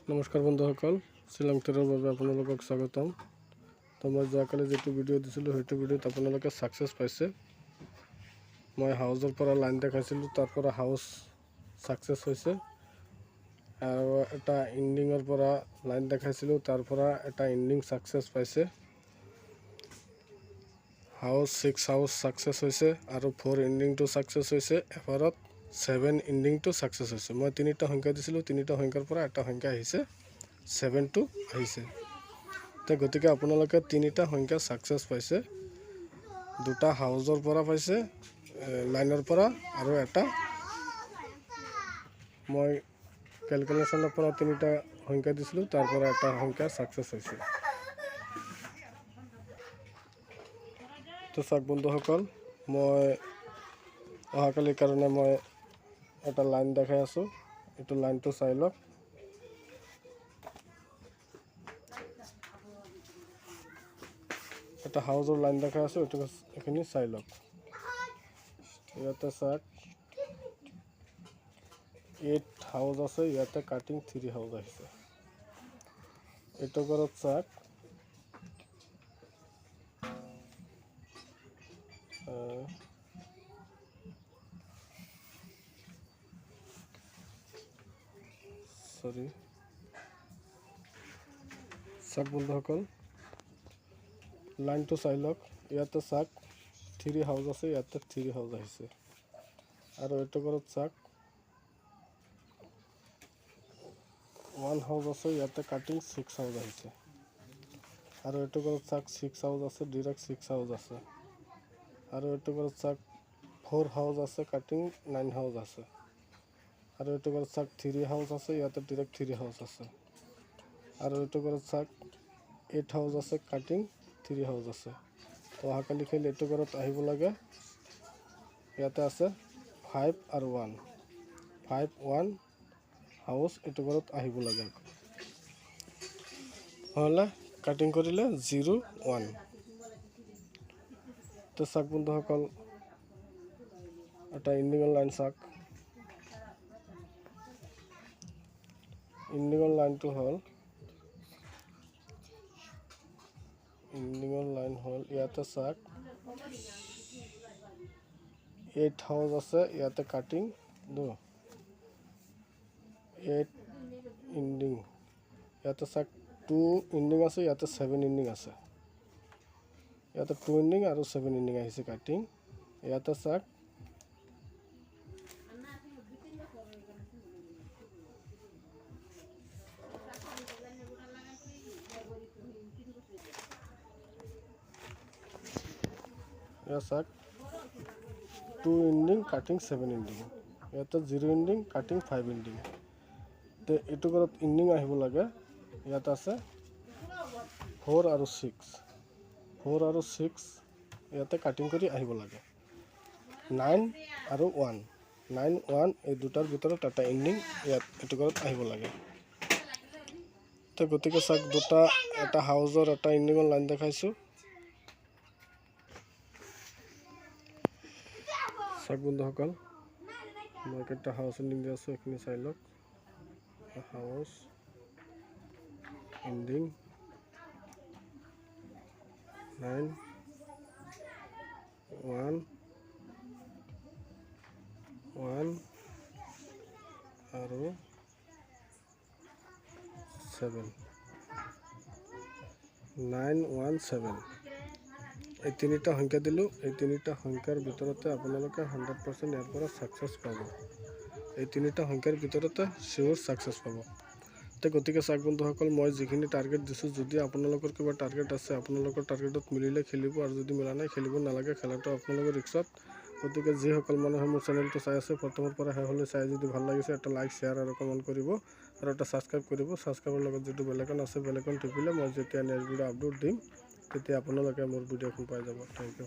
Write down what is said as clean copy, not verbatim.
নমস্কাৰ বন্ধুসকল, শ্ৰীলং টিৰৰ বাবে আপোনালোকক স্বাগতম। তো মই যোৱাকালি যেটো ভিডিঅ' দিছিলোঁ সেইটো ভিডিঅ'ত আপোনালোকে সাকসেস পাইছে। মই হাউজৰ পৰা লাইন দেখাইছিলোঁ, তাৰ পৰা হাউস সাকসেস হৈছে। আৰু এটা এন্ডিংৰ পৰা লাইন দেখাইছিলোঁ, তাৰ পৰা এটা এন্ডিং সাকসেস পাইছে। হাউস 6 হাউস সাকসেস হৈছে আৰু 4 এন্ডিংটো সাকসেস হৈছে। এফাৰত 7 এন্ডিংটো সাকসেস হৈছে। মই তিনিটা সংখ্যা দিছিলোঁ, তিনিটা সংখ্যাৰ পৰা এটা সংখ্যা আহিছে, 7টো আহিছে। তো গতিকে আপোনালোকে তিনিটা সংখ্যা সাকসেস পাইছে, দুটা হাউজৰ পৰা পাইছে, লাইনৰ পৰা, আৰু এটা মই ক্যালকুলেশনৰ পৰা তিনিটা সংখ্যা দিছিলোঁ, তাৰ পৰা এটা সংখ্যা সাকসেস হৈছে। তো চাওক বন্ধুসকল, মই অহাকালিৰ কাৰণে মই এটা লাইন দেখাই আছোঁ। এইটো লাইনটো চাই লওক। এটা হাউজৰ লাইন দেখাই আছোঁ, এইখিনি চাই লওক। ইয়াতে চাওক 8 হাউজ আছে, ইয়াতে কাটিং 3 হাউজ আহিছে। এইটো ঘৰত চাওক চাওক বন্ধুসকল, লাইনটো চাই লওক। ইয়াতে চাওক 3 হাউজ আছে, ইয়াতে 3 হাউজ আহিছে। আৰু এইটো ঘৰত চাওক 1 হাউজ আছে, ইয়াতে কাটিং 6 হাউজ আহিছে। আৰু এইটো ঘৰত চাওক 6 হাউজ আছে, ডিৰেক্ট 6 হাউজ আছে। আৰু এইটো ঘৰত চাওক 4 হাউজ আছে, কাটিং 9 হাউজ আছে। আৰু এইটো ঘৰত চাওক 3 হাউজ আছে, ইয়াতে ডিৰেক্ট 3 হাউজ আছে। আৰু এইটো ঘৰত চাওক 8 হাউজ আছে, কাটিং 3 হাউজ আছে। তো অহাকালি খেল এইটো ঘৰত আহিব লাগে। ইয়াতে আছে 5 আৰু 1, 5 1 হাউস এইটো ঘৰত আহিব লাগে। নহ'লে কাটিং কৰিলে 0 1। তো চাওক বন্ধুসকল, এটা এন্ডিংৰ লাইন চাওক। এন্ডিংৰ লাইনটো হ'ল ইয়াতে চাওক 8 হাউজ আছে, ইয়াতে কাটিং 8 এন্ডিং। ইয়াতে চাওক 2 এন্ডিং আছে, ইয়াতে 7 এন্ডিং আছে। ইয়াতে 2 এন্ডিং আৰু 7 এন্ডিং আহিছে কাটিং। ইয়াতে চাওক চাওক 2 এন্ডিং কাটিং 7 এন্ডিং। ইয়াতে 0 এন্ডিং কাটিং 5 এন্ডিং। তো এইটো ঘৰত এন্ডিং আহিব লাগে। ইয়াতে আছে 4 আৰু 6, 4 আৰু 6 ইয়াতে কাটিং কৰি আহিব লাগে। 9 আৰু 1, 9 1 এই দুটাৰ ভিতৰত এটা এন্ডিং এইটো ঘৰত আহিব লাগে। তো গতিকে চাওক, এটা হাউজৰ এটা এন্ডিংৰ লাইন দেখাইছোঁ। চাওক বন্ধুসকল, মই একটা হাউস এন্ডিং দিয়ে আছোঁ, এইখিনি চাই লওক। হাউস এন্ডিং 9 1 1 আৰু 7, 9 1 7। এই তিনিটা সংখ্যা দিলোঁ। এই তিনিটা সংখ্যাৰ ভিতৰতে আপোনালোকে 100% ইয়াৰ পৰা সাকসেস পাব। এই তিনিটা সংখ্যাৰ ভিতৰতে শিওৰ সাকসেস পাব। তো গতিকে চাওক বন্ধুসকল, মই যিখিনি টাৰ্গেট দিছোঁ, যদি আপোনালোকৰ কিবা টাৰ্গেট আছে, আপোনালোকৰ টাৰ্গেটত মিলিলে খেলিব, আৰু যদি মিলা নাই খেলিব নালাগে। খেলাটো আপোনালোকৰ ৰিক্সত। গতিকে যিসকল মানুহে মোৰ চেনেলটো চাই আছে, প্ৰথমৰ পৰা শেষলৈ চাই যদি ভাল লাগিছে, এটা লাইক শ্বেয়াৰ আৰু কমেণ্ট কৰিব, আৰু এটা ছাবস্ক্ৰাইব কৰিব। ছাবস্ক্ৰাইবৰ লগত যিটো বেলেকন আছে, বেলেকন টিপিলে মই যেতিয়া নেক্সট ভিডিঅ' আপলোড দিম, তেতিয়া আপোনালোকে মোৰ ভিডিঅ'খন পাই যাব। Thank U.